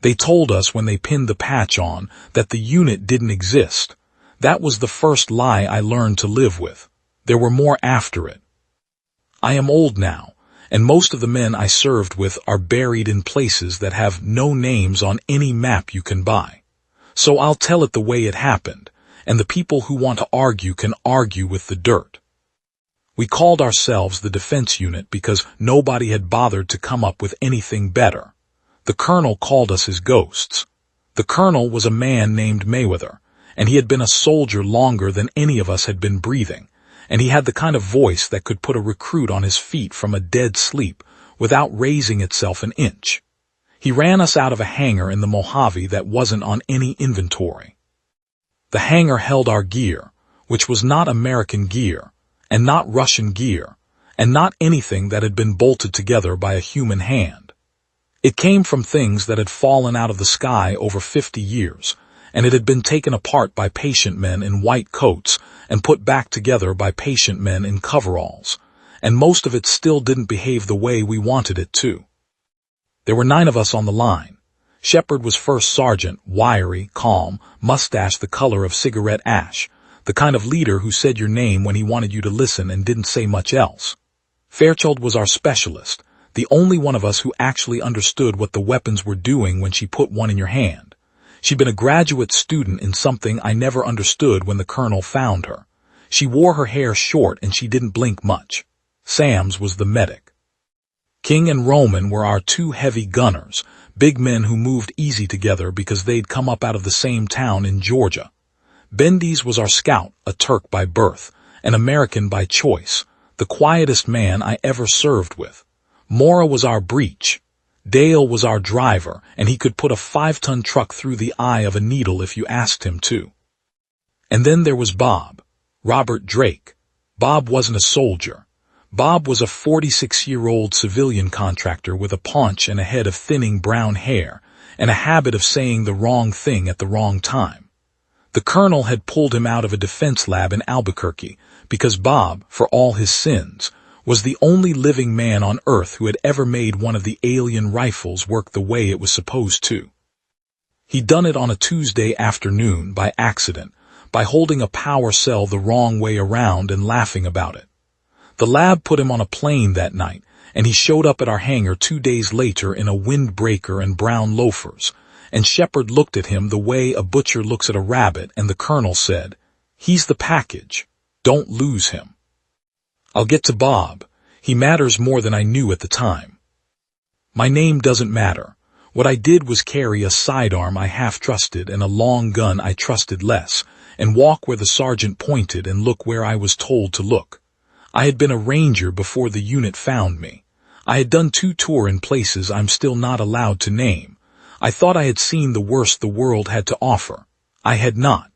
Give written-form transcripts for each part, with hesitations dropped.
They told us when they pinned the patch on that the unit didn't exist. That was the first lie I learned to live with. There were more after it. I am old now, and most of the men I served with are buried in places that have no names on any map you can buy. So I'll tell it the way it happened, and the people who want to argue can argue with the dirt. We called ourselves the defense unit because nobody had bothered to come up with anything better. The colonel called us his ghosts. The colonel was a man named Mayweather, and he had been a soldier longer than any of us had been breathing, and he had the kind of voice that could put a recruit on his feet from a dead sleep without raising itself an inch. He ran us out of a hangar in the Mojave that wasn't on any inventory. The hangar held our gear, which was not American gear, and not Russian gear, and not anything that had been bolted together by a human hand. It came from things that had fallen out of the sky over 50 years, and it had been taken apart by patient men in white coats and put back together by patient men in coveralls, and most of it still didn't behave the way we wanted it to. There were 9 of us on the line. Shepard was first sergeant, wiry, calm, mustache the color of cigarette ash, the kind of leader who said your name when he wanted you to listen and didn't say much else. Fairchild was our specialist, the only one of us who actually understood what the weapons were doing when she put one in your hand. She'd been a graduate student in something I never understood when the colonel found her. She wore her hair short and she didn't blink much. Sams was the medic. King and Roman were our 2 heavy gunners, big men who moved easy together because they'd come up out of the same town in Georgia. Bendies was our scout, a Turk by birth, an American by choice, the quietest man I ever served with. Mora was our breech. Dale was our driver, and he could put a 5-ton truck through the eye of a needle if you asked him to. And then there was Bob, Robert Drake. Bob wasn't a soldier. Bob was a 46-year-old civilian contractor with a paunch and a head of thinning brown hair, and a habit of saying the wrong thing at the wrong time. The colonel had pulled him out of a defense lab in Albuquerque because Bob, for all his sins, was the only living man on Earth who had ever made one of the alien rifles work the way it was supposed to. He'd done it on a Tuesday afternoon by accident, by holding a power cell the wrong way around and laughing about it. The lab put him on a plane that night, and he showed up at our hangar 2 days later in a windbreaker and brown loafers, and Shepard looked at him the way a butcher looks at a rabbit, and the colonel said, "He's the package. Don't lose him." I'll get to Bob. He matters more than I knew at the time. My name doesn't matter. What I did was carry a sidearm I half-trusted and a long gun I trusted less, and walk where the sergeant pointed and look where I was told to look. I had been a ranger before the unit found me. I had done 2 tours in places I'm still not allowed to name. I thought I had seen the worst the world had to offer. I had not.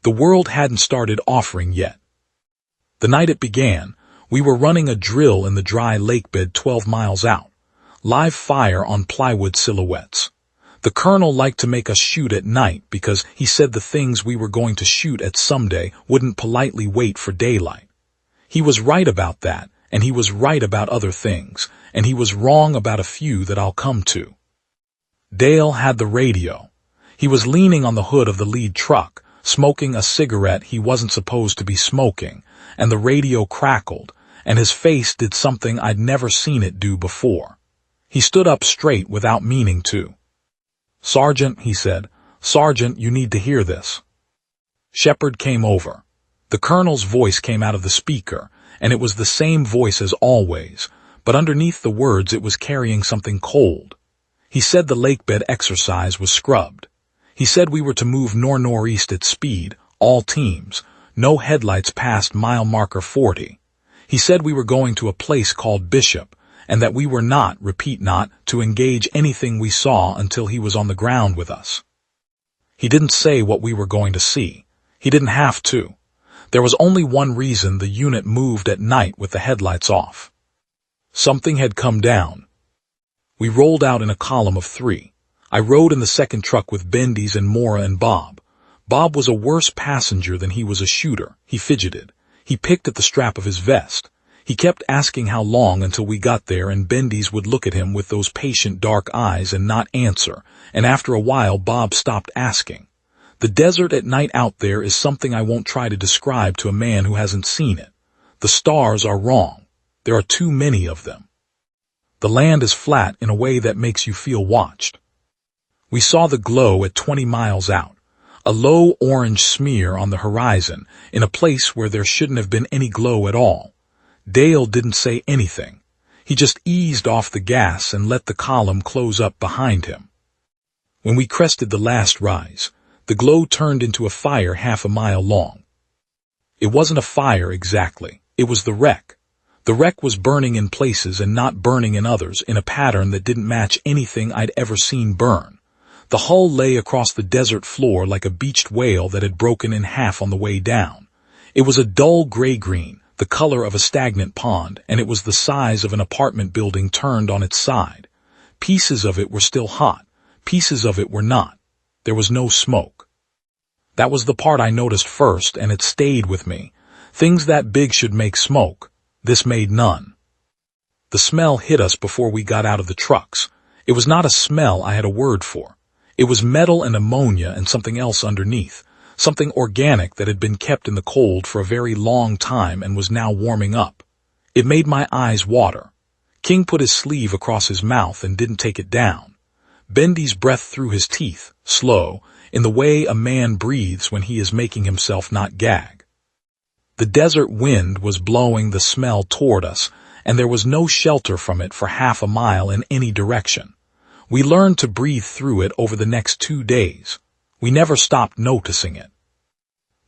The world hadn't started offering yet. The night it began, we were running a drill in the dry lake bed 12 miles out. Live fire on plywood silhouettes. The colonel liked to make us shoot at night because he said the things we were going to shoot at someday wouldn't politely wait for daylight. He was right about that, and he was right about other things, and he was wrong about a few that I'll come to. Dale had the radio. He was leaning on the hood of the lead truck, smoking a cigarette he wasn't supposed to be smoking, and the radio crackled, and his face did something I'd never seen it do before. He stood up straight without meaning to. "Sergeant," he said, "Sergeant, you need to hear this." Shepard came over. The colonel's voice came out of the speaker, and it was the same voice as always, but underneath the words it was carrying something cold. He said the lakebed exercise was scrubbed. He said we were to move nor-northeast at speed, all teams, no headlights past mile marker 40. He said we were going to a place called Bishop, and that we were not, repeat not, to engage anything we saw until he was on the ground with us. He didn't say what we were going to see. He didn't have to. There was only one reason the unit moved at night with the headlights off. Something had come down. We rolled out in a column of 3. I rode in the second truck with Bendies and Mora and Bob. Bob was a worse passenger than he was a shooter. He fidgeted. He picked at the strap of his vest. He kept asking how long until we got there, and Bendy's would look at him with those patient dark eyes and not answer, and after a while Bob stopped asking. The desert at night out there is something I won't try to describe to a man who hasn't seen it. The stars are wrong. There are too many of them. The land is flat in a way that makes you feel watched. We saw the glow at 20 miles out, a low orange smear on the horizon in a place where there shouldn't have been any glow at all. Dale didn't say anything. He just eased off the gas and let the column close up behind him. When we crested the last rise, the glow turned into a fire half a mile long. It wasn't a fire exactly. It was the wreck. The wreck was burning in places and not burning in others in a pattern that didn't match anything I'd ever seen burn. The hull lay across the desert floor like a beached whale that had broken in half on the way down. It was a dull gray-green, the color of a stagnant pond, and it was the size of an apartment building turned on its side. Pieces of it were still hot. Pieces of it were not. There was no smoke. That was the part I noticed first, and it stayed with me. Things that big should make smoke. This made none. The smell hit us before we got out of the trucks. It was not a smell I had a word for. It was metal and ammonia and something else underneath. Something organic that had been kept in the cold for a very long time and was now warming up. It made my eyes water. King put his sleeve across his mouth and didn't take it down. Bendy's breath through his teeth, slow, in the way a man breathes when he is making himself not gag. The desert wind was blowing the smell toward us, and there was no shelter from it for half a mile in any direction. We learned to breathe through it over the next 2 days. We never stopped noticing it.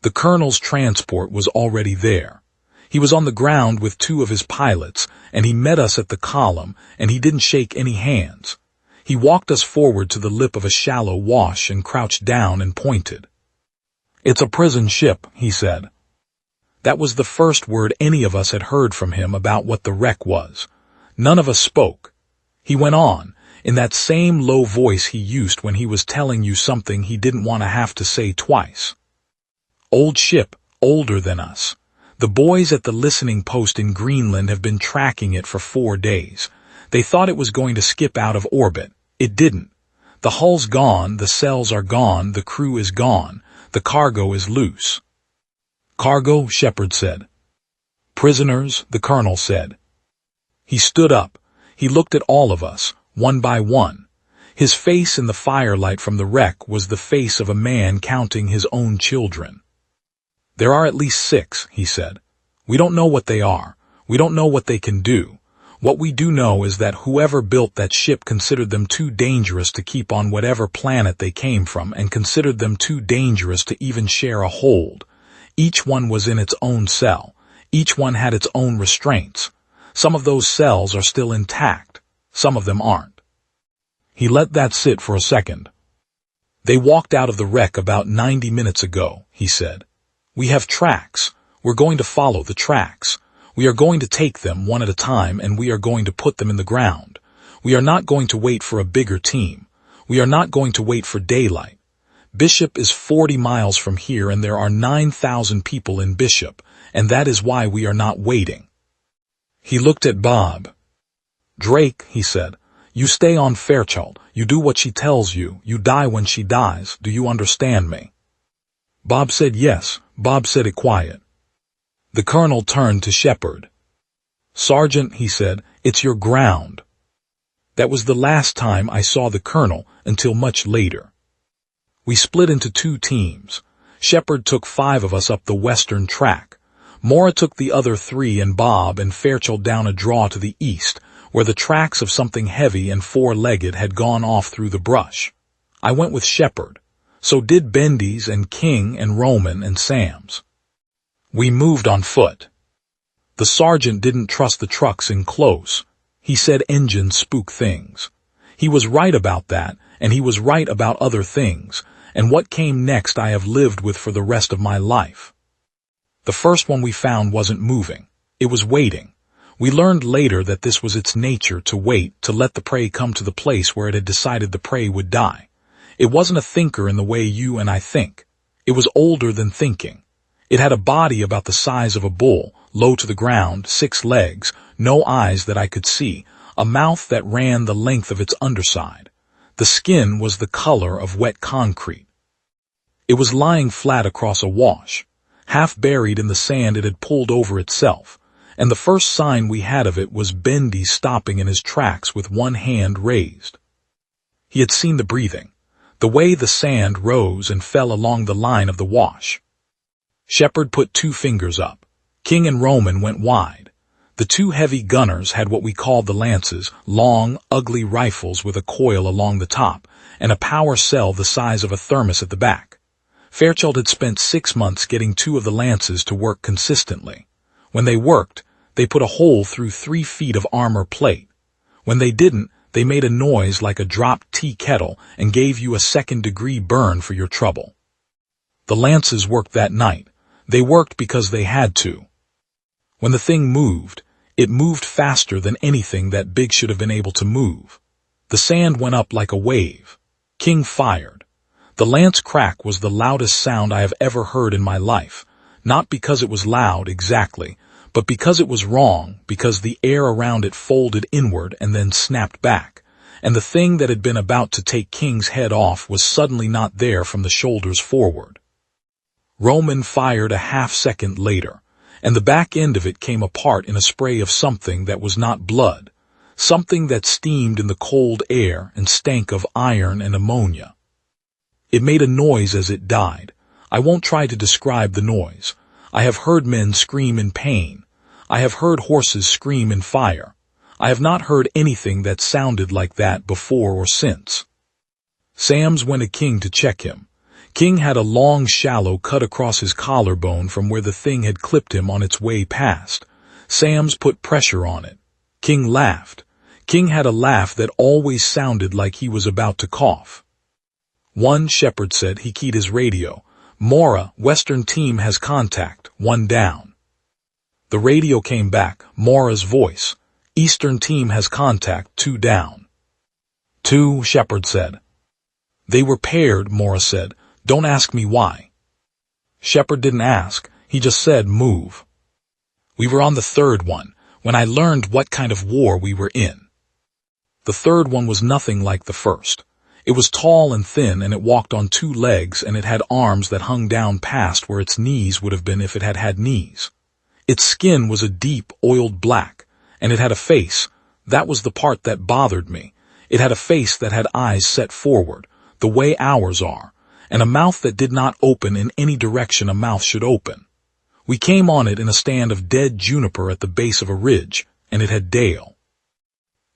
The colonel's transport was already there. He was on the ground with 2 of his pilots, and he met us at the column, and he didn't shake any hands. He walked us forward to the lip of a shallow wash and crouched down and pointed. "It's a prison ship," he said. That was the first word any of us had heard from him about what the wreck was. None of us spoke. He went on, in that same low voice he used when he was telling you something he didn't want to have to say twice. "Old ship, older than us. The boys at the listening post in Greenland have been tracking it for 4 days. They thought it was going to skip out of orbit. It didn't. The hull's gone, the cells are gone, the crew is gone, the cargo is loose." "Cargo," Shepard said. "Prisoners," the colonel said. He stood up. He looked at all of us, one by one. His face in the firelight from the wreck was the face of a man counting his own children. "There are at least 6, he said. "We don't know what they are. We don't know what they can do. What we do know is that whoever built that ship considered them too dangerous to keep on whatever planet they came from, and considered them too dangerous to even share a hold. Each one was in its own cell. Each one had its own restraints. Some of those cells are still intact. Some of them aren't." He let that sit for a second. "They walked out of the wreck about 90 minutes ago," he said. "We have tracks. We're going to follow the tracks. We are going to take them one at a time, and we are going to put them in the ground. We are not going to wait for a bigger team. We are not going to wait for daylight. Bishop is 40 miles from here, and there are 9,000 people in Bishop, and that is why we are not waiting." He looked at Bob. "Drake," he said, "you stay on Fairchild. You do what she tells you. You die when she dies. Do you understand me?" Bob said yes. Bob said it quiet. The colonel turned to Shepard. "Sergeant," he said, "it's your ground." That was the last time I saw the colonel until much later. We split into 2 teams. Shepard took 5 of us up the western track. Mora took the other 3, and Bob and Fairchild down a draw to the east, where the tracks of something heavy and 4-legged had gone off through the brush. I went with Shepard. So did Bendy's and King and Roman and Sam's. We moved on foot. The sergeant didn't trust the trucks in close. He said engines spook things. He was right about that, and he was right about other things, and what came next I have lived with for the rest of my life. The first one we found wasn't moving. It was waiting. We learned later that this was its nature, to wait, to let the prey come to the place where it had decided the prey would die. It wasn't a thinker in the way you and I think. It was older than thinking. It had a body about the size of a bull, low to the ground, 6 legs, no eyes that I could see, a mouth that ran the length of its underside. The skin was the color of wet concrete. It was lying flat across a wash, half buried in the sand it had pulled over itself, and the first sign we had of it was Bendy stopping in his tracks with one hand raised. He had seen the breathing, the way the sand rose and fell along the line of the wash. Shepard put 2 fingers up. King and Roman went wide. The 2 heavy gunners had what we called the lances, long, ugly rifles with a coil along the top, and a power cell the size of a thermos at the back. Fairchild had spent 6 months getting 2 of the lances to work consistently. When they worked, they put a hole through 3 feet of armor plate. When they didn't, they made a noise like a dropped tea kettle and gave you a 2nd-degree burn for your trouble. The lances worked that night. They worked because they had to. When the thing moved, it moved faster than anything that big should have been able to move. The sand went up like a wave. King fired. The lance crack was the loudest sound I have ever heard in my life, not because it was loud exactly, but because it was wrong, because the air around it folded inward and then snapped back, and the thing that had been about to take King's head off was suddenly not there from the shoulders forward. Roman fired a half-second later, and the back end of it came apart in a spray of something that was not blood, something that steamed in the cold air and stank of iron and ammonia. It made a noise as it died. I won't try to describe the noise. I have heard men scream in pain. I have heard horses scream in fire. I have not heard anything that sounded like that before or since. Sams went to King to check him. King had a long shallow cut across his collarbone from where the thing had clipped him on its way past. Sams put pressure on it. King laughed. King had a laugh that always sounded like he was about to cough. One, Shepard said. He keyed his radio. Mora, Western team has contact, 1 down. The radio came back, Mora's voice. Eastern team has contact, 2 down. 2, Shepard said. They were paired, Mora said. Don't ask me why. Shepard didn't ask. He just said, move. We were on the 3rd one, when I learned what kind of war we were in. The 3rd one was nothing like the first. It was tall and thin, and it walked on 2 legs, and it had arms that hung down past where its knees would have been if it had had knees. Its skin was a deep, oiled black, and it had a face. That was the part that bothered me. It had a face that had eyes set forward, the way ours are, and a mouth that did not open in any direction a mouth should open. We came on it in a stand of dead juniper at the base of a ridge, and it had Dale.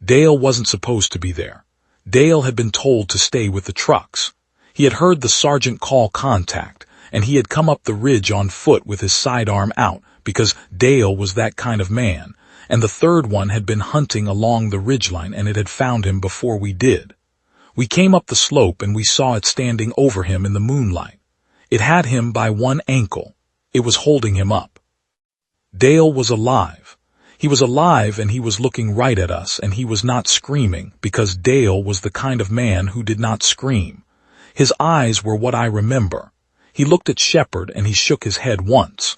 Dale wasn't supposed to be there. Dale had been told to stay with the trucks. He had heard the sergeant call contact, and he had come up the ridge on foot with his sidearm out, because Dale was that kind of man, and the 3rd one had been hunting along the ridgeline, and it had found him before we did. We came up the slope, and we saw it standing over him in the moonlight. It had him by one ankle. It was holding him up. Dale was alive. He was alive, and he was looking right at us, and he was not screaming, because Dale was the kind of man who did not scream. His eyes were what I remember. He looked at Shepard, and he shook his head once.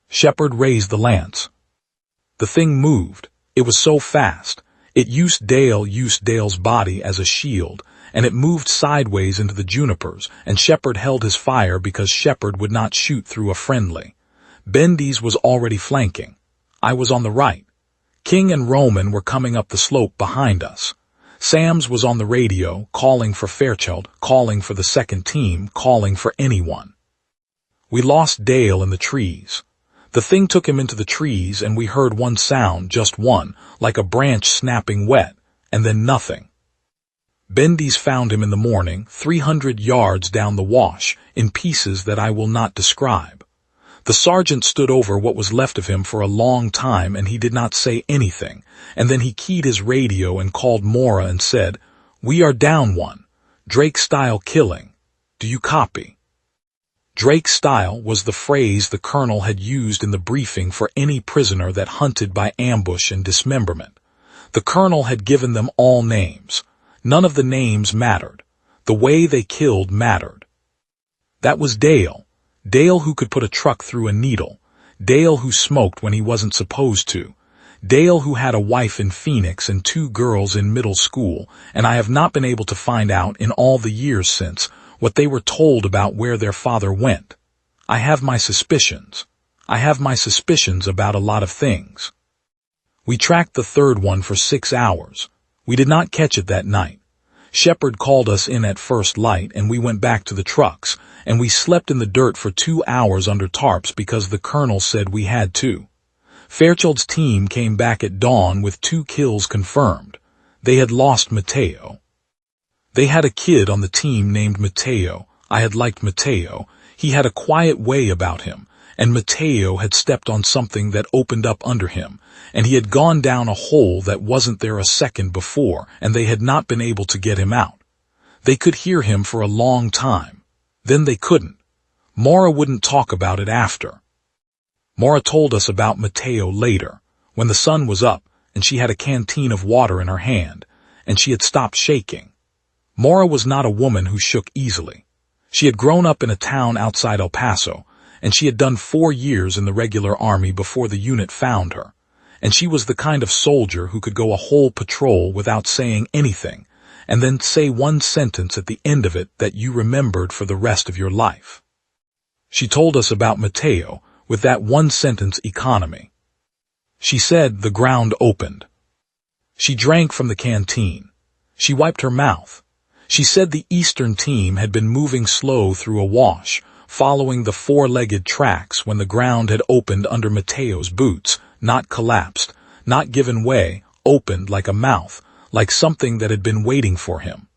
Shepard raised the lance. The thing moved. It was so fast. It used Dale's body as a shield, and it moved sideways into the junipers, and Shepard held his fire because Shepard would not shoot through a friendly. Bendy's was already flanking. I was on the right. King and Roman were coming up the slope behind us. Sams was on the radio, calling for Fairchild, calling for the 2nd team, calling for anyone. We lost Dale in the trees. The thing took him into the trees, and we heard one sound, just one, like a branch snapping wet, and then nothing. Bendy's found him in the morning, 300 yards down the wash, in pieces that I will not describe. The sergeant stood over what was left of him for a long time, and he did not say anything, and then he keyed his radio and called Mora and said, "We are down one. Drake-style killing. Do you copy?" Drake-style was the phrase the colonel had used in the briefing for any prisoner that hunted by ambush and dismemberment. The colonel had given them all names. None of the names mattered. The way they killed mattered. That was Dale. Dale who could put a truck through a needle. Dale who smoked when he wasn't supposed to. Dale who had a wife in Phoenix and 2 girls in middle school, and I have not been able to find out in all the years since what they were told about where their father went. I have my suspicions. I have my suspicions about a lot of things. We tracked the third one for 6 hours. We did not catch it that night. Shepard called us in at first light and we went back to the trucks, and we slept in the dirt for 2 hours under tarps because the colonel said we had to. Fairchild's team came back at dawn with 2 kills confirmed. They had lost Mateo. They had a kid on the team named Mateo. I had liked Mateo. He had a quiet way about him, and Mateo had stepped on something that opened up under him, and he had gone down a hole that wasn't there a second before, and they had not been able to get him out. They could hear him for a long time. Then they couldn't. Maura wouldn't talk about it after. Maura told us about Mateo later, when the sun was up, and she had a canteen of water in her hand, and she had stopped shaking. Maura was not a woman who shook easily. She had grown up in a town outside El Paso, and she had done 4 years in the regular army before the unit found her, and she was the kind of soldier who could go a whole patrol without saying anything, and then say one sentence at the end of it that you remembered for the rest of your life. She told us about Mateo with that one-sentence economy. She said the ground opened. She drank from the canteen. She wiped her mouth. She said the Eastern team had been moving slow through a wash, following the 4-legged tracks when the ground had opened under Mateo's boots, not collapsed, not given way, opened like a mouth, like something that had been waiting for him.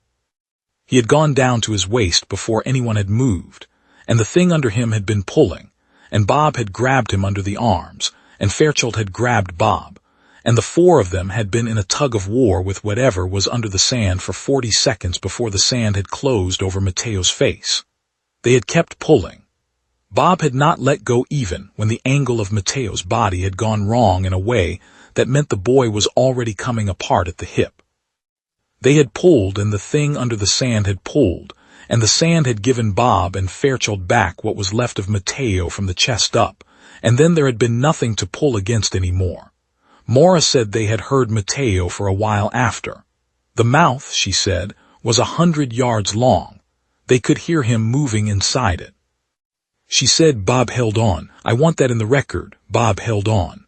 He had gone down to his waist before anyone had moved, and the thing under him had been pulling, and Bob had grabbed him under the arms, and Fairchild had grabbed Bob, and the 4 of them had been in a tug-of-war with whatever was under the sand for 40 seconds before the sand had closed over Mateo's face. They had kept pulling. Bob had not let go even when the angle of Mateo's body had gone wrong in a way that meant the boy was already coming apart at the hip. They had pulled and the thing under the sand had pulled, and the sand had given Bob and Fairchild back what was left of Mateo from the chest up, and then there had been nothing to pull against any more. Maura said they had heard Mateo for a while after. The mouth, she said, was 100 yards long. They could hear him moving inside it. She said Bob held on. I want that in the record. Bob held on.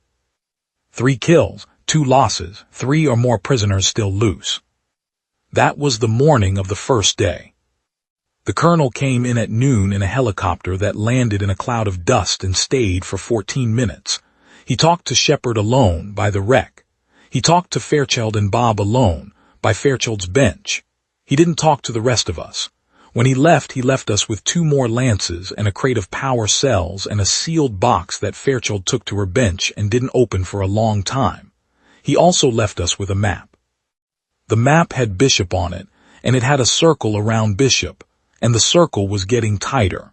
3 kills, 2 losses, 3 or more prisoners still loose. That was the morning of the first day. The colonel came in at noon in a helicopter that landed in a cloud of dust and stayed for 14 minutes. He talked to Shepard alone by the wreck. He talked to Fairchild and Bob alone by Fairchild's bench. He didn't talk to the rest of us. When he left us with 2 more lances and a crate of power cells and a sealed box that Fairchild took to her bench and didn't open for a long time. He also left us with a map. The map had Bishop on it, and it had a circle around Bishop, and the circle was getting tighter.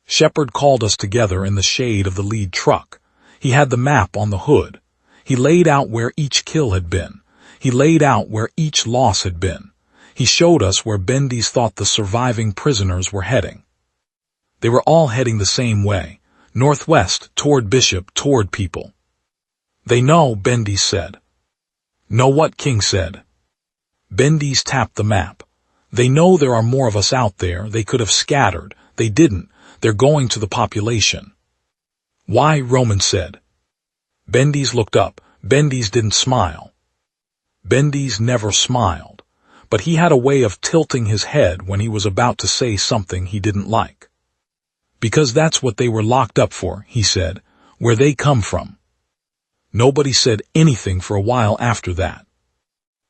Shepard called us together in the shade of the lead truck. He had the map on the hood. He laid out where each kill had been. He laid out where each loss had been. He showed us where Bendy's thought the surviving prisoners were heading. They were all heading the same way, northwest, toward Bishop, toward people. They know, Bendy said. Know what? King said. Bendy's tapped the map. They know there are more of us out there. They could have scattered. They didn't. They're going to the population. Why? Roman said. Bendy's looked up. Bendy's didn't smile. Bendy's never smiled, but he had a way of tilting his head when he was about to say something he didn't like. Because that's what they were locked up for, he said, where they come from. Nobody said anything for a while after that.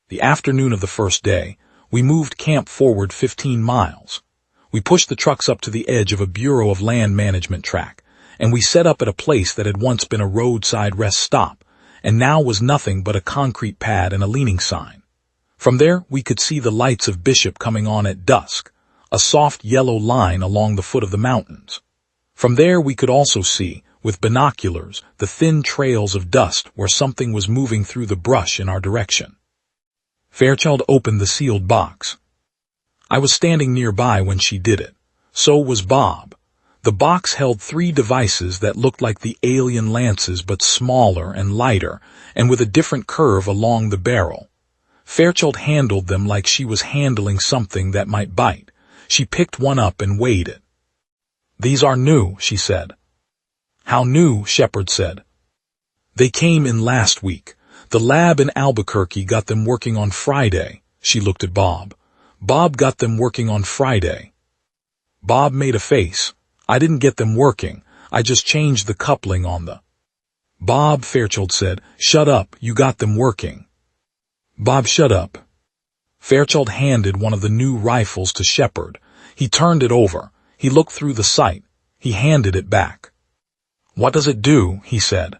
The afternoon of the first day, we moved camp forward 15 miles. We pushed the trucks up to the edge of a Bureau of Land Management track, and we set up at a place that had once been a roadside rest stop, and now was nothing but a concrete pad and a leaning sign. From there, we could see the lights of Bishop coming on at dusk, a soft yellow line along the foot of the mountains. From there we could also see, with binoculars, the thin trails of dust where something was moving through the brush in our direction. Fairchild opened the sealed box. I was standing nearby when she did it. So was Bob. The box held 3 devices that looked like the alien lances but smaller and lighter, and with a different curve along the barrel. Fairchild handled them like she was handling something that might bite. She picked one up and weighed it. "These are new," she said. "How new?" Shepard said. "They came in last week. The lab in Albuquerque got them working on Friday." She looked at Bob. "Bob got them working on Friday." Bob made a face. "I didn't get them working. I just changed the coupling on the—" "Bob," Fairchild said, "shut up. You got them working." "Bob, shut up." Fairchild handed one of the new rifles to Shepard. He turned it over. He looked through the sight. He handed it back. "What does it do?" he said.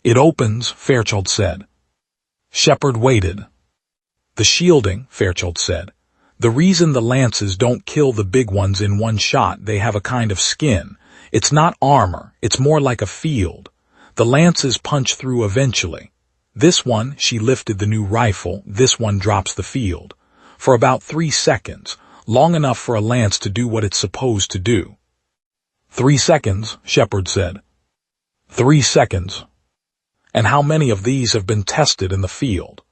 "It opens," Fairchild said. Shepard waited. "The shielding," Fairchild said. "The reason the lances don't kill the big ones in one shot, they have a kind of skin. It's not armor, it's more like a field. The lances punch through eventually. This one," she lifted the new rifle, "this one drops the field. For about 3 seconds, long enough for a lance to do what it's supposed to do." 3 seconds, Shepard said. 3 seconds. "And how many of these have been tested in the field?"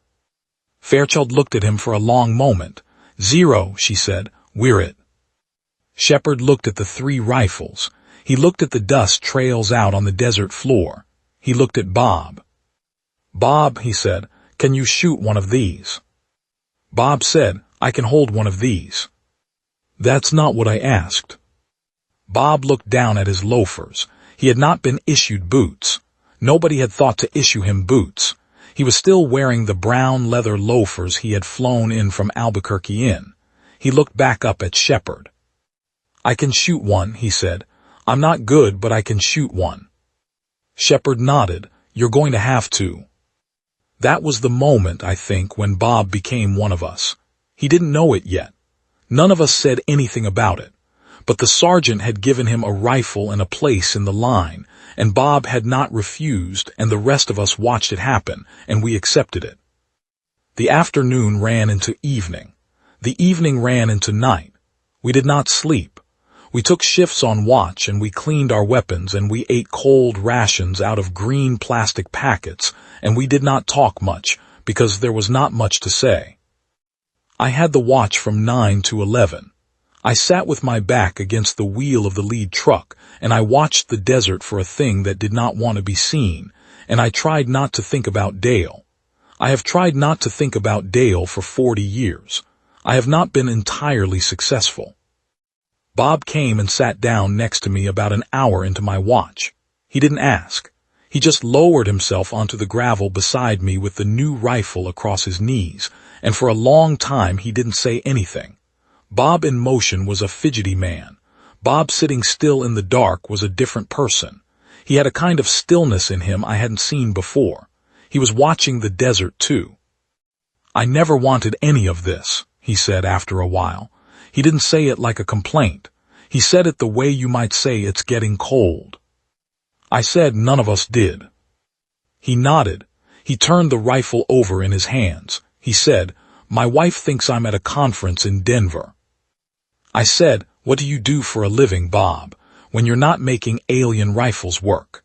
Fairchild looked at him for a long moment. "0, she said. "We're it." Shepard looked at the 3 rifles. He looked at the dust trails out on the desert floor. He looked at Bob. "Bob," he said, "can you shoot one of these?" Bob said, "I can hold one of these." "That's not what I asked." Bob looked down at his loafers. He had not been issued boots. Nobody had thought to issue him boots. He was still wearing the brown leather loafers he had flown in from Albuquerque in. He looked back up at Shepard. "I can shoot one," he said. "I'm not good, but I can shoot one." Shepard nodded. "You're going to have to." That was the moment, I think, when Bob became one of us. He didn't know it yet. None of us said anything about it. But the sergeant had given him a rifle and a place in the line, and Bob had not refused, and the rest of us watched it happen, and we accepted it. The afternoon ran into evening. The evening ran into night. We did not sleep. We took shifts on watch, and we cleaned our weapons, and we ate cold rations out of green plastic packets, and we did not talk much, because there was not much to say. I had the watch from 9 to 11. I sat with my back against the wheel of the lead truck, and I watched the desert for a thing that did not want to be seen, and I tried not to think about Dale. I have tried not to think about Dale for 40 years. I have not been entirely successful. Bob came and sat down next to me about an hour into my watch. He didn't ask. He just lowered himself onto the gravel beside me with the new rifle across his knees, and for a long time he didn't say anything. Bob in motion was a fidgety man. Bob sitting still in the dark was a different person. He had a kind of stillness in him I hadn't seen before. He was watching the desert too. "I never wanted any of this," he said after a while. He didn't say it like a complaint. He said it the way you might say it's getting cold. I said none of us did. He nodded. He turned the rifle over in his hands. He said, "My wife thinks I'm at a conference in Denver." I said, "What do you do for a living, Bob, when you're not making alien rifles work?"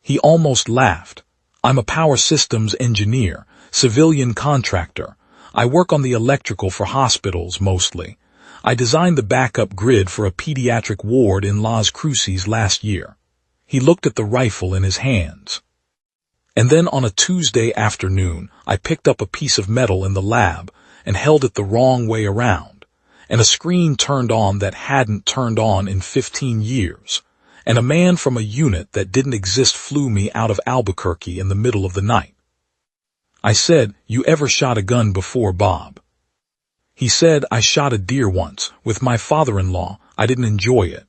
He almost laughed. "I'm a power systems engineer, civilian contractor. I work on the electrical for hospitals mostly. I designed the backup grid for a pediatric ward in Las Cruces last year." He looked at the rifle in his hands. "And then on a Tuesday afternoon, I picked up a piece of metal in the lab and held it the wrong way around, and a screen turned on that hadn't turned on in 15 years, and a man from a unit that didn't exist flew me out of Albuquerque in the middle of the night." I said, "You ever shot a gun before, Bob?" He said, "I shot a deer once, with my father-in-law. I didn't enjoy it."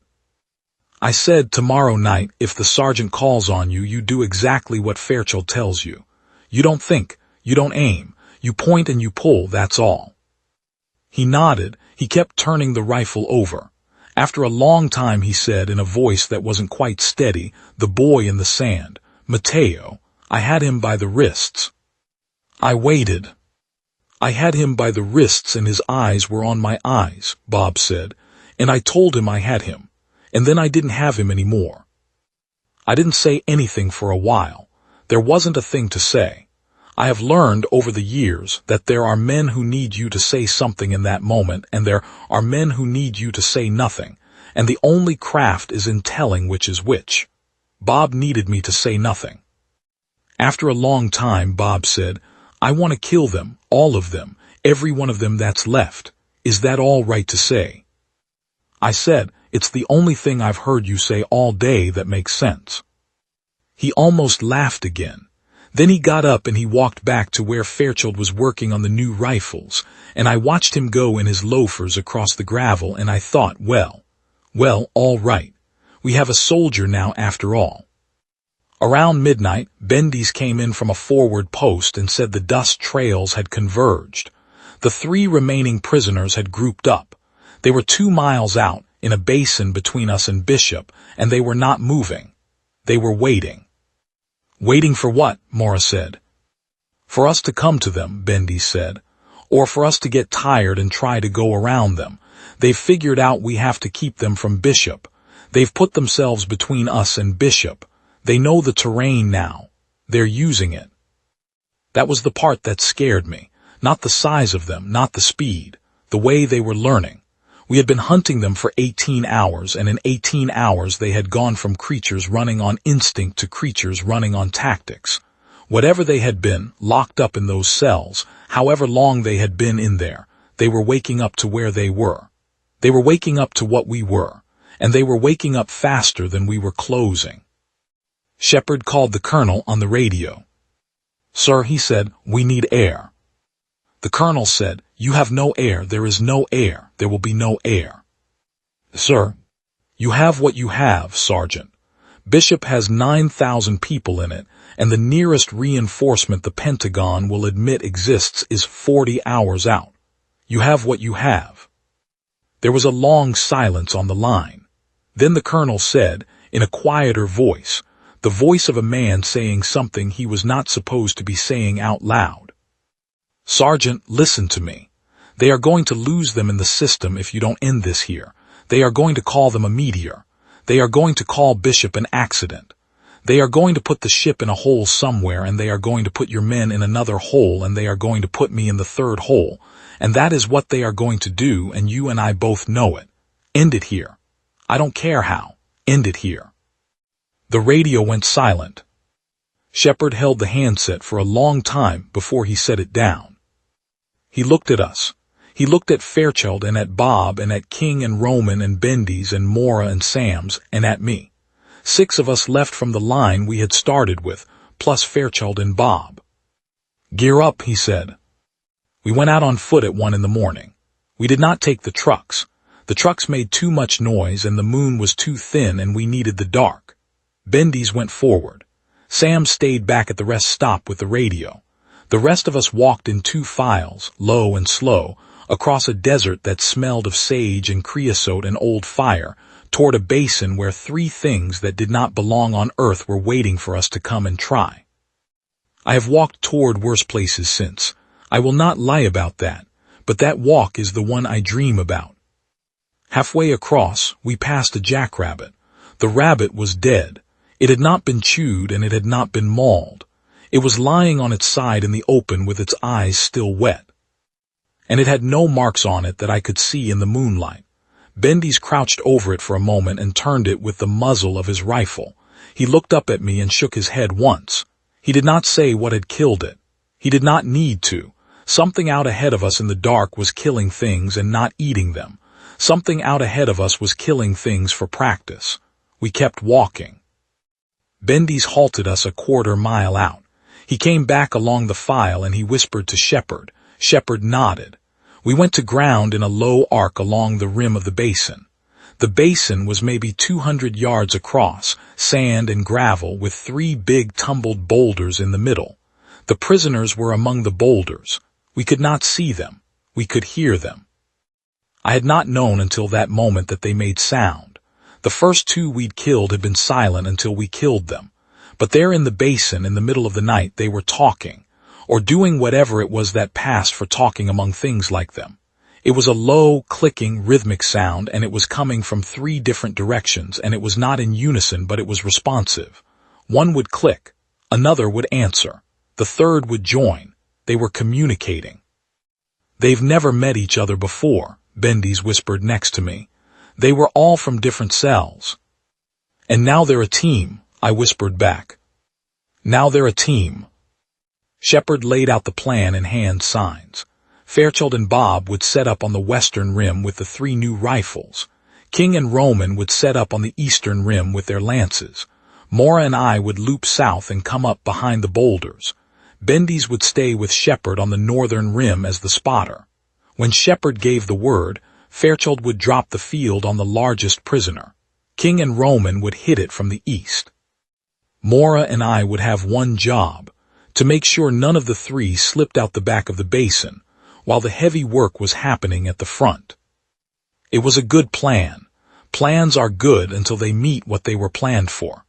I said, "Tomorrow night, if the sergeant calls on you, you do exactly what Fairchild tells you. You don't think, you don't aim, you point and you pull, that's all." He nodded. He kept turning the rifle over. After a long time he said in a voice that wasn't quite steady, "The boy in the sand, Mateo, I had him by the wrists." I waited. "I had him by the wrists and his eyes were on my eyes," Bob said, "and I told him I had him. and then I didn't have him anymore. I didn't say anything for a while. There wasn't a thing to say. I have learned over the years that there are men who need you to say something in that moment, and there are men who need you to say nothing, and the only craft is in telling which is which. Bob needed me to say nothing. After a long time, Bob said, "I want to kill them, all of them, every one of them that's left. Is that all right to say?" I said, "It's the only thing I've heard you say all day that makes sense." He almost laughed again. Then he got up and he walked back to where Fairchild was working on the new rifles, and I watched him go in his loafers across the gravel, and I thought, well, all right. We have a soldier now after all. Around midnight, Bendy's came in from a forward post and said the dust trails had converged. The 3 remaining prisoners had grouped up. They were 2 miles out, in a basin between us and Bishop, and they were not moving. They were waiting. "Waiting for what?" Mora said. "For us to come to them," Bendy said. "Or for us to get tired and try to go around them. They've figured out we have to keep them from Bishop. They've put themselves between us and Bishop. They know the terrain now. They're using it." That was the part that scared me. Not the size of them, not the speed. The way they were learning. We had been hunting them for 18 hours, and in 18 hours they had gone from creatures running on instinct to creatures running on tactics. Whatever they had been, locked up in those cells, however long they had been in there, they were waking up to where they were. They were waking up to what we were, and they were waking up faster than we were closing. Shepard called the colonel on the radio. "Sir," he said, "we need air." The colonel said, "You have no air. There is no air. There will be no air." "Sir, you have what you have, Sergeant. Bishop has 9,000 people in it, and the nearest reinforcement the Pentagon will admit exists is 40 hours out. You have what you have." There was a long silence on the line. Then the colonel said, in a quieter voice, the voice of a man saying something he was not supposed to be saying out loud, "Sergeant, listen to me. They are going to lose them in the system if you don't end this here. They are going to call them a meteor. They are going to call Bishop an accident. They are going to put the ship in a hole somewhere, and they are going to put your men in another hole, and they are going to put me in the third hole. And that is what they are going to do, and you and I both know it. End it here. I don't care how. End it here." The radio went silent. Shepard held the handset for a long time before he set it down. He looked at us. He looked at Fairchild and at Bob and at King and Roman and Bendy's and Mora and Sam's and at me. 6 of us left from the line we had started with, plus Fairchild and Bob. "Gear up," he said. We went out on foot at 1 in the morning. We did not take the trucks. The trucks made too much noise and the moon was too thin and we needed the dark. Bendy's went forward. Sam stayed back at the rest stop with the radio. The rest of us walked in 2 files, low and slow, across a desert that smelled of sage and creosote and old fire, toward a basin where 3 things that did not belong on earth were waiting for us to come and try. I have walked toward worse places since. I will not lie about that, but that walk is the one I dream about. Halfway across, we passed a jackrabbit. The rabbit was dead. It had not been chewed and it had not been mauled. It was lying on its side in the open with its eyes still wet. And it had no marks on it that I could see in the moonlight. Bendy's crouched over it for a moment and turned it with the muzzle of his rifle. He looked up at me and shook his head once. He did not say what had killed it. He did not need to. Something out ahead of us in the dark was killing things and not eating them. Something out ahead of us was killing things for practice. We kept walking. Bendy's halted us a quarter mile out. He came back along the file and he whispered to Shepard. Shepard nodded. We went to ground in a low arc along the rim of the basin. The basin was maybe 200 yards across, sand and gravel with 3 big tumbled boulders in the middle. The prisoners were among the boulders. We could not see them. We could hear them. I had not known until that moment that they made sound. The first 2 we'd killed had been silent until we killed them. But there in the basin in the middle of the night they were talking, or doing whatever it was that passed for talking among things like them. It was a low, clicking, rhythmic sound, and it was coming from 3 different directions, and it was not in unison, but it was responsive. One would click, another would answer, the third would join. They were communicating. "They've never met each other before," Bendy's whispered next to me. "They were all from different cells." "And now they're a team," I whispered back. "Now they're a team." Shepard laid out the plan in hand signs. Fairchild and Bob would set up on the western rim with the 3 new rifles. King and Roman would set up on the eastern rim with their lances. Mora and I would loop south and come up behind the boulders. Bendy's would stay with Shepard on the northern rim as the spotter. When Shepard gave the word, Fairchild would drop the field on the largest prisoner. King and Roman would hit it from the east. Mora and I would have one job, to make sure none of the 3 slipped out the back of the basin, while the heavy work was happening at the front. It was a good plan. Plans are good until they meet what they were planned for.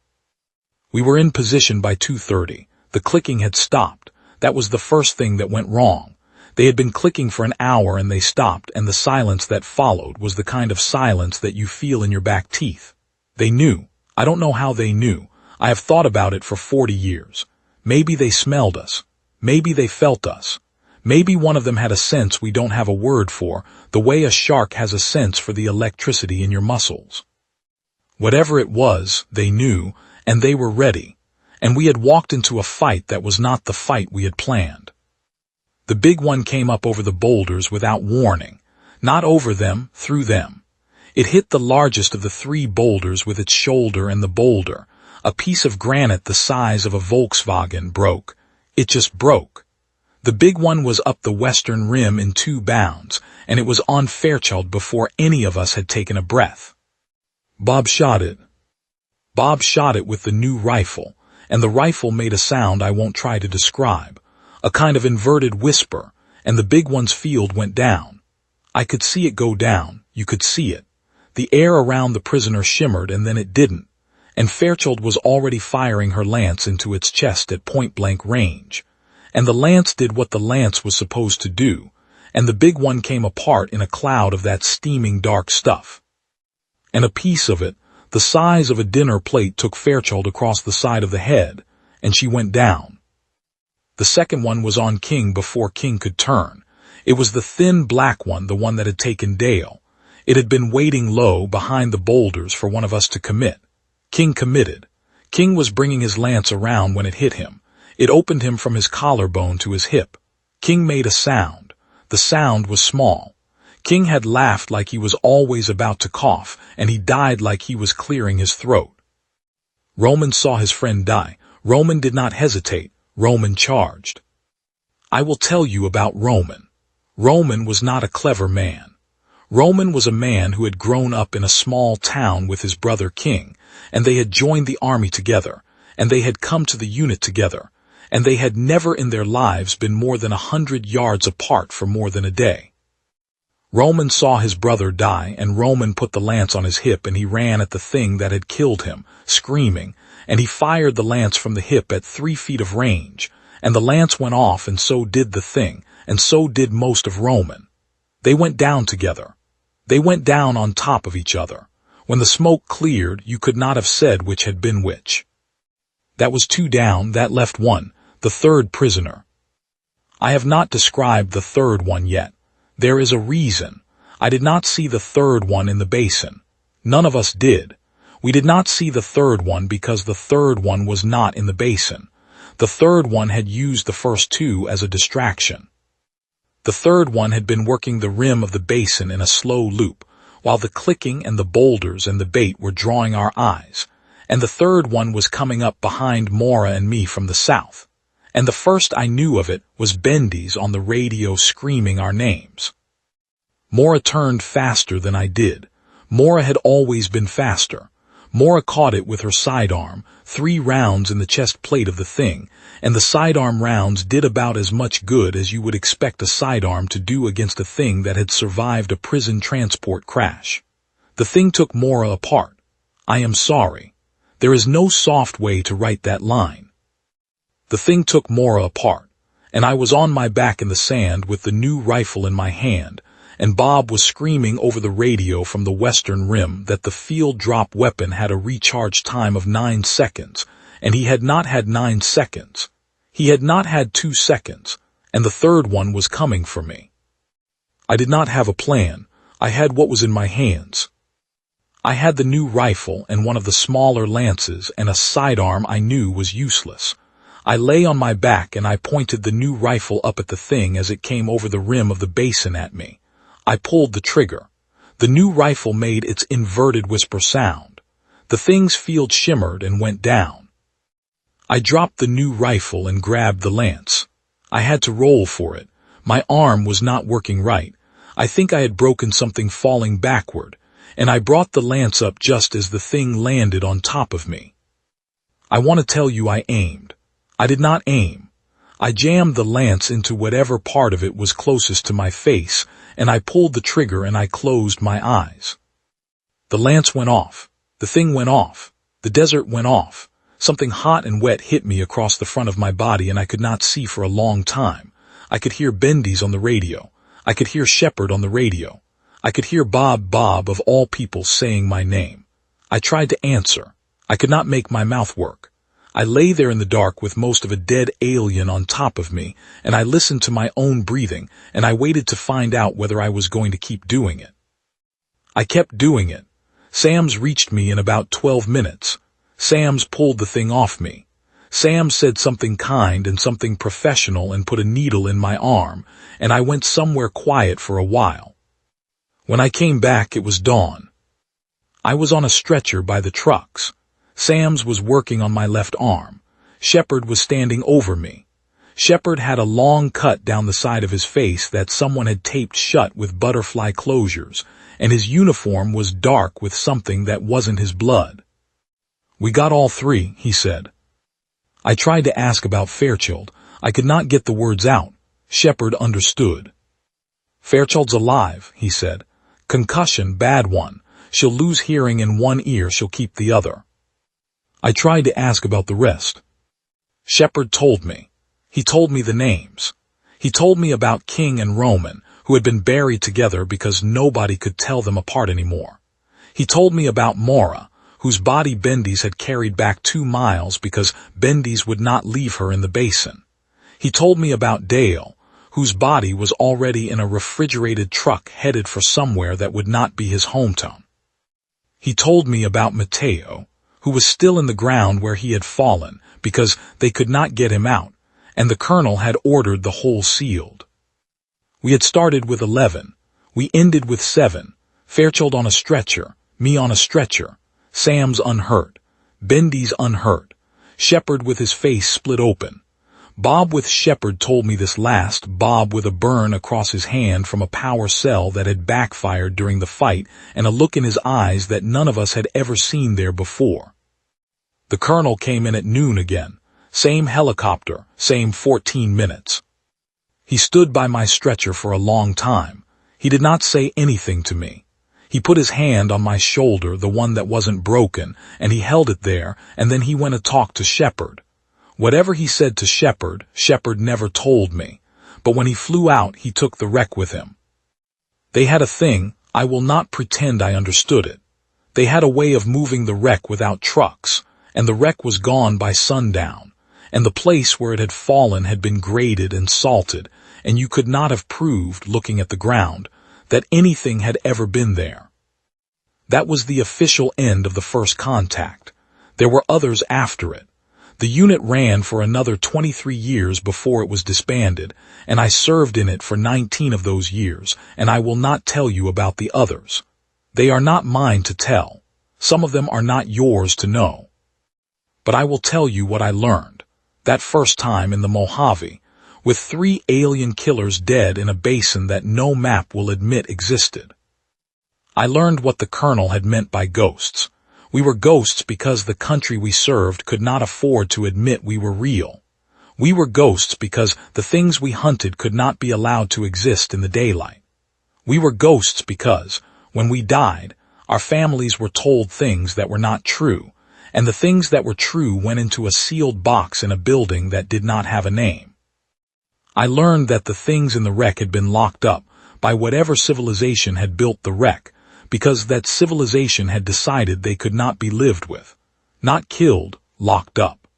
We were in position by 2:30. The clicking had stopped. That was the first thing that went wrong. They had been clicking for an hour and they stopped, and the silence that followed was the kind of silence that you feel in your back teeth. They knew. I don't know how they knew. I have thought about it for 40 years. Maybe they smelled us. Maybe they felt us. Maybe one of them had a sense we don't have a word for, the way a shark has a sense for the electricity in your muscles. Whatever it was, they knew, and they were ready. And we had walked into a fight that was not the fight we had planned. The big one came up over the boulders without warning. Not over them, through them. It hit the largest of the 3 boulders with its shoulder, and the boulder, a piece of granite the size of a Volkswagen, broke. It just broke. The big one was up the western rim in 2 bounds, and it was on Fairchild before any of us had taken a breath. Bob shot it. Bob shot it with the new rifle, and the rifle made a sound I won't try to describe, a kind of inverted whisper, and the big one's field went down. I could see it go down, you could see it. The air around the prisoner shimmered, and then it didn't, and Fairchild was already firing her lance into its chest at point-blank range. And the lance did what the lance was supposed to do, and the big one came apart in a cloud of that steaming dark stuff. And a piece of it, the size of a dinner plate, took Fairchild across the side of the head, and she went down. The second one was on King before King could turn. It was the thin black one, the one that had taken Dale. It had been waiting low behind the boulders for one of us to commit. King committed. King was bringing his lance around when it hit him. It opened him from his collarbone to his hip. King made a sound. The sound was small. King had laughed like he was always about to cough, and he died like he was clearing his throat. Roman saw his friend die. Roman did not hesitate. Roman charged. I will tell you about Roman. Roman was not a clever man. Roman was a man who had grown up in a small town with his brother King, and they had joined the army together, and they had come to the unit together, and they had never in their lives been more than 100 yards apart for more than a day. Roman saw his brother die, and Roman put the lance on his hip, and he ran at the thing that had killed him, screaming, and he fired the lance from the hip at 3 feet of range, and the lance went off, and so did the thing, and so did most of Roman. They went down together. They went down on top of each other. When the smoke cleared, you could not have said which had been which. That was 2 down, that left 1, the 3rd prisoner. I have not described the 3rd one yet. There is a reason. I did not see the 3rd one in the basin. None of us did. We did not see the 3rd one because the 3rd one was not in the basin. The 3rd one had used the first 2 as a distraction. The 3rd one had been working the rim of the basin in a slow loop, while the clicking and the boulders and the bait were drawing our eyes, and the 3rd one was coming up behind Mora and me from the south. And the first I knew of it was Bendy's on the radio screaming our names. Mora turned faster than I did. Mora had always been faster. Mora caught it with her sidearm, 3 rounds in the chest plate of the thing, and the sidearm rounds did about as much good as you would expect a sidearm to do against a thing that had survived a prison transport crash. The thing took Mora apart. I am sorry. There is no soft way to write that line. The thing took Mora apart, and I was on my back in the sand with the new rifle in my hand, and Bob was screaming over the radio from the western rim that the field drop weapon had a recharge time of 9 seconds, and he had not had 9 seconds. He had not had 2 seconds, and the third one was coming for me. I did not have a plan. I had what was in my hands. I had the new rifle and one of the smaller lances and a sidearm I knew was useless. I lay on my back and I pointed the new rifle up at the thing as it came over the rim of the basin at me. I pulled the trigger. The new rifle made its inverted whisper sound. The thing's field shimmered and went down. I dropped the new rifle and grabbed the lance. I had to roll for it. My arm was not working right. I think I had broken something falling backward, and I brought the lance up just as the thing landed on top of me. I want to tell you I aimed. I did not aim. I jammed the lance into whatever part of it was closest to my face, and I pulled the trigger and I closed my eyes. The lance went off. The thing went off. The desert went off. Something hot and wet hit me across the front of my body and I could not see for a long time. I could hear Bendy's on the radio. I could hear Shepard on the radio. I could hear Bob of all people saying my name. I tried to answer. I could not make my mouth work. I lay there in the dark with most of a dead alien on top of me, and I listened to my own breathing, and I waited to find out whether I was going to keep doing it. I kept doing it. Sam's reached me in about 12 minutes. Sam's pulled the thing off me. Sam said something kind and something professional and put a needle in my arm, and I went somewhere quiet for a while. When I came back, it was dawn. I was on a stretcher by the trucks. Sam's was working on my left arm. Shepard was standing over me. Shepard had a long cut down the side of his face that someone had taped shut with butterfly closures, and his uniform was dark with something that wasn't his blood. "We got all three," he said. I tried to ask about Fairchild. I could not get the words out. Shepard understood. "Fairchild's alive," he said. "Concussion, bad one. She'll lose hearing in one ear, she'll keep the other." I tried to ask about the rest. Shepard told me. He told me the names. He told me about King and Roman, who had been buried together because nobody could tell them apart anymore. He told me about Mora, whose body Bendy's had carried back 2 miles because Bendy's would not leave her in the basin. He told me about Dale, whose body was already in a refrigerated truck headed for somewhere that would not be his hometown. He told me about Mateo, who was still in the ground where he had fallen because they could not get him out, and the colonel had ordered the hole sealed. We had started with 11. We ended with 7. Fairchild on a stretcher, me on a stretcher. Sam's unhurt. Bendy's unhurt. Shepard with his face split open. Bob with Shepard told me this last, Bob with a burn across his hand from a power cell that had backfired during the fight and a look in his eyes that none of us had ever seen there before. The colonel came in at noon again. Same helicopter, same 14 minutes. He stood by my stretcher for a long time. He did not say anything to me. He put his hand on my shoulder, the one that wasn't broken, and he held it there, and then he went to talk to Shepard. Whatever he said to Shepard, Shepard never told me, but when he flew out, he took the wreck with him. They had a thing, I will not pretend I understood it. They had a way of moving the wreck without trucks, and the wreck was gone by sundown, and the place where it had fallen had been graded and salted, and you could not have proved, looking at the ground, that anything had ever been there. That was the official end of the first contact. There were others after it. The unit ran for another 23 years before it was disbanded, and I served in it for 19 of those years, and I will not tell you about the others. They are not mine to tell. Some of them are not yours to know. But I will tell you what I learned. That first time in the Mojave, with 3 alien killers dead in a basin that no map will admit existed. I learned what the colonel had meant by ghosts. We were ghosts because the country we served could not afford to admit we were real. We were ghosts because the things we hunted could not be allowed to exist in the daylight. We were ghosts because, when we died, our families were told things that were not true, and the things that were true went into a sealed box in a building that did not have a name. I learned that the things in the wreck had been locked up by whatever civilization had built the wreck, because that civilization had decided they could not be lived with. Not killed, locked up.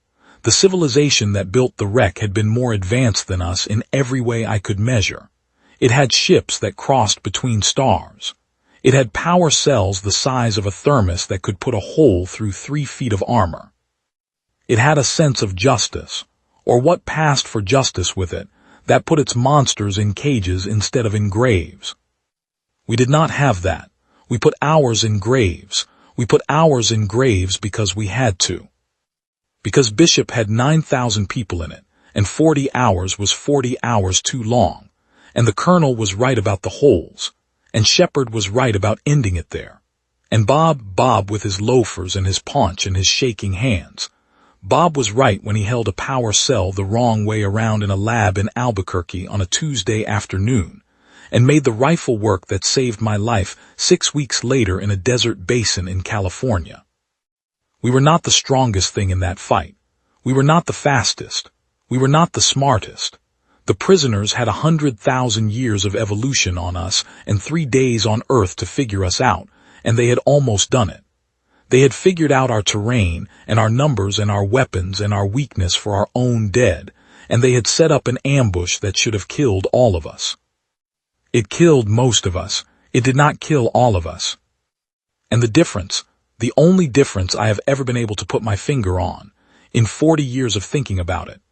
The civilization that built the wreck had been more advanced than us in every way I could measure. It had ships that crossed between stars. It had power cells the size of a thermos that could put a hole through 3 feet of armor. It had a sense of justice, or what passed for justice with it, that put its monsters in cages instead of in graves. We did not have that. We put ours in graves. We put ours in graves because we had to. Because Bishop had 9,000 people in it, and 40 hours was 40 hours too long, and the Colonel was right about the holes, and Shepard was right about ending it there. And Bob with his loafers and his paunch and his shaking hands. Bob was right when he held a power cell the wrong way around in a lab in Albuquerque on a Tuesday afternoon, and made the rifle work that saved my life 6 weeks later in a desert basin in California. We were not the strongest thing in that fight. We were not the fastest. We were not the smartest. The prisoners had 100,000 years of evolution on us and 3 days on Earth to figure us out, and they had almost done it. They had figured out our terrain and our numbers and our weapons and our weakness for our own dead, and they had set up an ambush that should have killed all of us. It killed most of us. It did not kill all of us. And the only difference I have ever been able to put my finger on, in 40 years of thinking about it,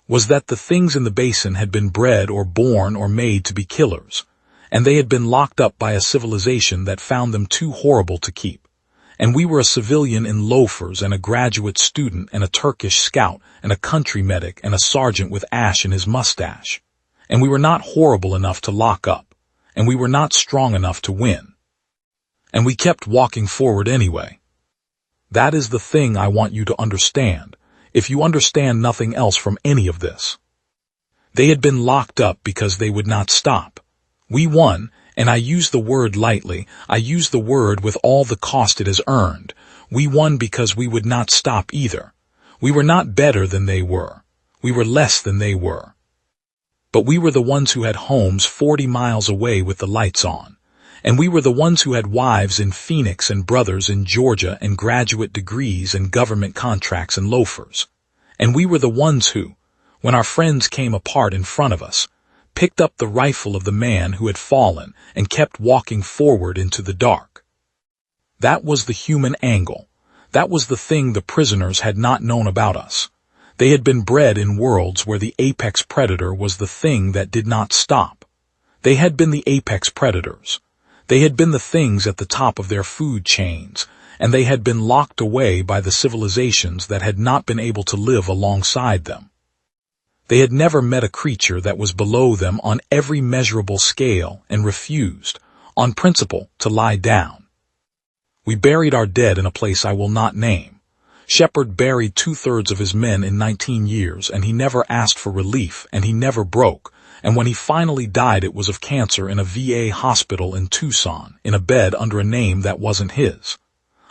was that the things in the basin had been bred or born or made to be killers, and they had been locked up by a civilization that found them too horrible to keep. And we were a civilian in loafers and a graduate student and a Turkish scout and a country medic and a sergeant with ash in his mustache. And we were not horrible enough to lock up, and we were not strong enough to win. And we kept walking forward anyway. That is the thing I want you to understand, if you understand nothing else from any of this. They had been locked up because they would not stop. We won, and I use the word lightly. I use the word with all the cost it has earned. We won because we would not stop either. We were not better than they were. We were less than they were. But we were the ones who had homes 40 miles away with the lights on. And we were the ones who had wives in Phoenix and brothers in Georgia and graduate degrees and government contracts and loafers. And we were the ones who, when our friends came apart in front of us, picked up the rifle of the man who had fallen and kept walking forward into the dark. That was the human angle. That was the thing the prisoners had not known about us. They had been bred in worlds where the apex predator was the thing that did not stop. They had been the apex predators. They had been the things at the top of their food chains, and they had been locked away by the civilizations that had not been able to live alongside them. They had never met a creature that was below them on every measurable scale and refused, on principle, to lie down. We buried our dead in a place I will not name. Shepard buried 2/3 of his men in 19 years, and he never asked for relief, and he never broke. And when he finally died, it was of cancer in a VA hospital in Tucson, in a bed under a name that wasn't his.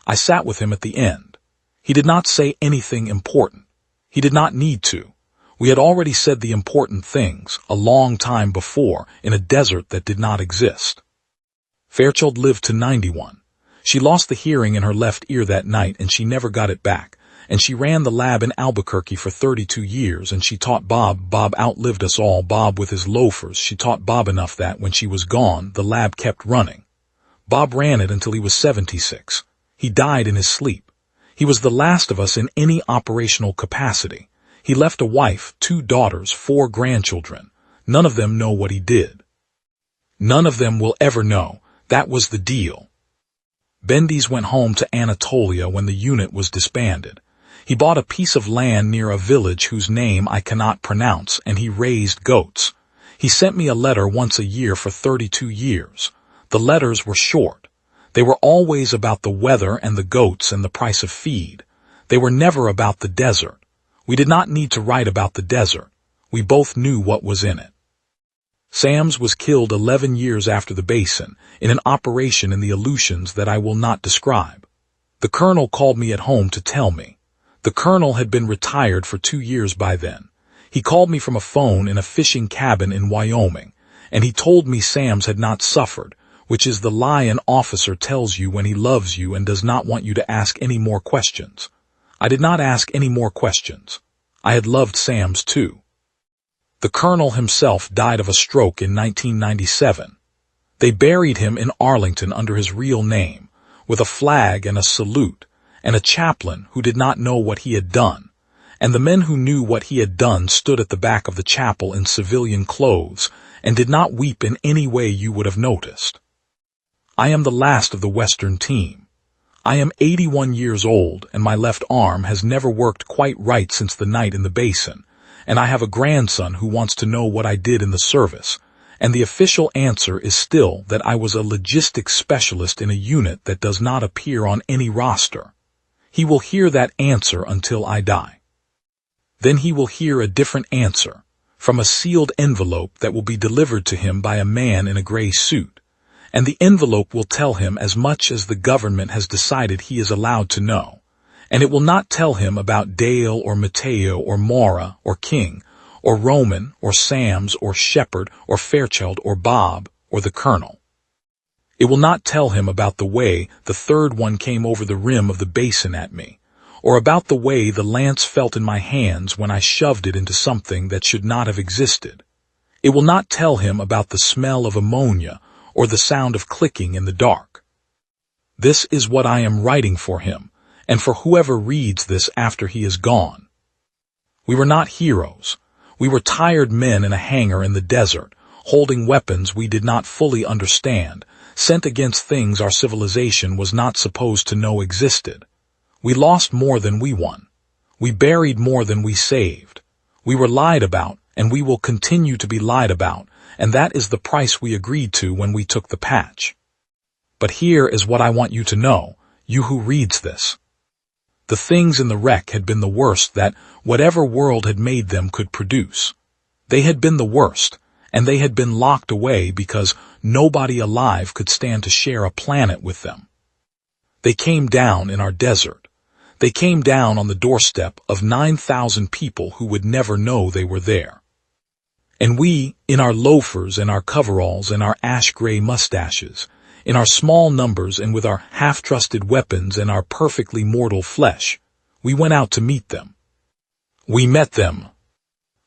I sat with him at the end. He did not say anything important. He did not need to. We had already said the important things, a long time before, in a desert that did not exist. Fairchild lived to 91. She lost the hearing in her left ear that night, and she never got it back. And she ran the lab in Albuquerque for 32 years, and she taught Bob. Bob outlived us all, Bob with his loafers. She taught Bob enough that, when she was gone, the lab kept running. Bob ran it until he was 76. He died in his sleep. He was the last of us in any operational capacity. He left a wife, 2 daughters, 4 grandchildren. None of them know what he did. None of them will ever know. That was the deal. Bendes went home to Anatolia when the unit was disbanded. He bought a piece of land near a village whose name I cannot pronounce, and he raised goats. He sent me a letter once a year for 32 years. The letters were short. They were always about the weather and the goats and the price of feed. They were never about the desert. We did not need to write about the desert. We both knew what was in it. Sams was killed 11 years after the basin, in an operation in the Aleutians that I will not describe. The colonel called me at home to tell me. The colonel had been retired for 2 years by then. He called me from a phone in a fishing cabin in Wyoming, and he told me Sam's had not suffered, which is the lie an officer tells you when he loves you and does not want you to ask any more questions. I did not ask any more questions. I had loved Sam's too. The colonel himself died of a stroke in 1997. They buried him in Arlington under his real name, with a flag and a salute, and a chaplain who did not know what he had done, and the men who knew what he had done stood at the back of the chapel in civilian clothes and did not weep in any way you would have noticed. I am the last of the Western team. I am 81 years old, and my left arm has never worked quite right since the night in the basin, and I have a grandson who wants to know what I did in the service, and the official answer is still that I was a logistics specialist in a unit that does not appear on any roster. He will hear that answer until I die. Then he will hear a different answer, from a sealed envelope that will be delivered to him by a man in a gray suit, and the envelope will tell him as much as the government has decided he is allowed to know, and it will not tell him about Dale or Mateo or Maura or King or Roman or Sams or Shepard or Fairchild or Bob or the Colonel. It will not tell him about the way the third one came over the rim of the basin at me, or about the way the lance felt in my hands when I shoved it into something that should not have existed. It will not tell him about the smell of ammonia or the sound of clicking in the dark. This is what I am writing for him, and for whoever reads this after he is gone. We were not heroes. We were tired men in a hangar in the desert, holding weapons we did not fully understand, sent against things our civilization was not supposed to know existed. We lost more than we won. We buried more than we saved. We were lied about, and we will continue to be lied about, and that is the price we agreed to when we took the patch. But here is what I want you to know, you who reads this. The things in the wreck had been the worst that whatever world had made them could produce. They had been the worst, and they had been locked away because nobody alive could stand to share a planet with them. They came down in our desert. They came down on the doorstep of 9,000 people who would never know they were there. And we, in our loafers and our coveralls and our ash-gray mustaches, in our small numbers and with our half-trusted weapons and our perfectly mortal flesh, we went out to meet them. We met them.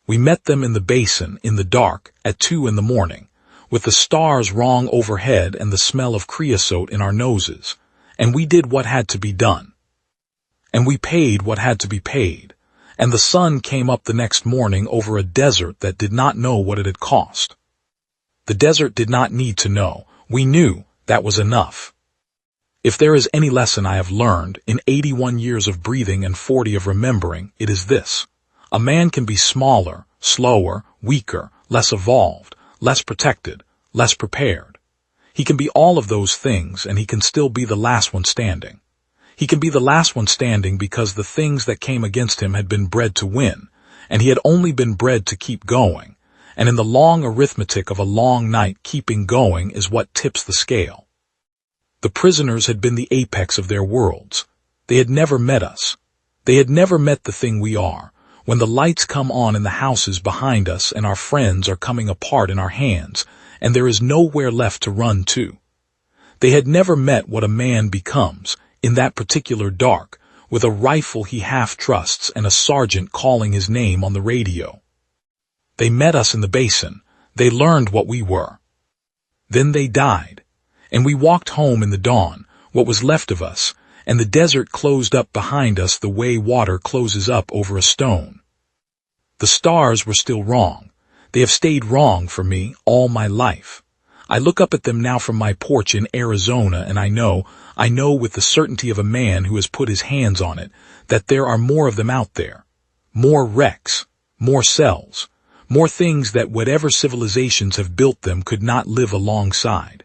We met them in the basin, in the dark, at 2 in the morning, with the stars wrong overhead and the smell of creosote in our noses, and we did what had to be done. And we paid what had to be paid, and the sun came up the next morning over a desert that did not know what it had cost. The desert did not need to know. We knew. That was enough. If there is any lesson I have learned in 81 years of breathing and 40 of remembering, it is this. A man can be smaller, slower, weaker, less evolved, less protected, less prepared. He can be all of those things, and he can still be the last one standing. He can be the last one standing because the things that came against him had been bred to win, and he had only been bred to keep going. And in the long arithmetic of a long night, keeping going is what tips the scale. The prisoners had been the apex of their worlds. They had never met us. They had never met the thing we are, when the lights come on in the houses behind us and our friends are coming apart in our hands, and there is nowhere left to run to. They had never met what a man becomes, in that particular dark, with a rifle he half trusts and a sergeant calling his name on the radio. They met us in the basin. They learned what we were. Then they died, and we walked home in the dawn, what was left of us, and the desert closed up behind us the way water closes up over a stone. The stars were still wrong. They have stayed wrong for me all my life. I look up at them now from my porch in Arizona, and I know with the certainty of a man who has put his hands on it, that there are more of them out there. More wrecks, more cells, more things that whatever civilizations have built them could not live alongside.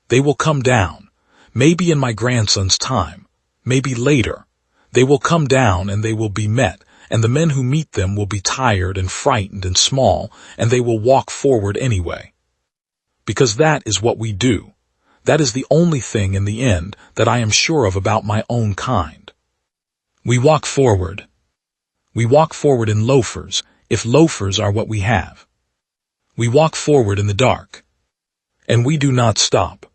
They will come down, maybe in my grandson's time, maybe later. They will come down and they will be met, and the men who meet them will be tired and frightened and small, and they will walk forward anyway. Because that is what we do. That is the only thing in the end that I am sure of about my own kind. We walk forward. We walk forward in loafers, if loafers are what we have. We walk forward in the dark. And we do not stop.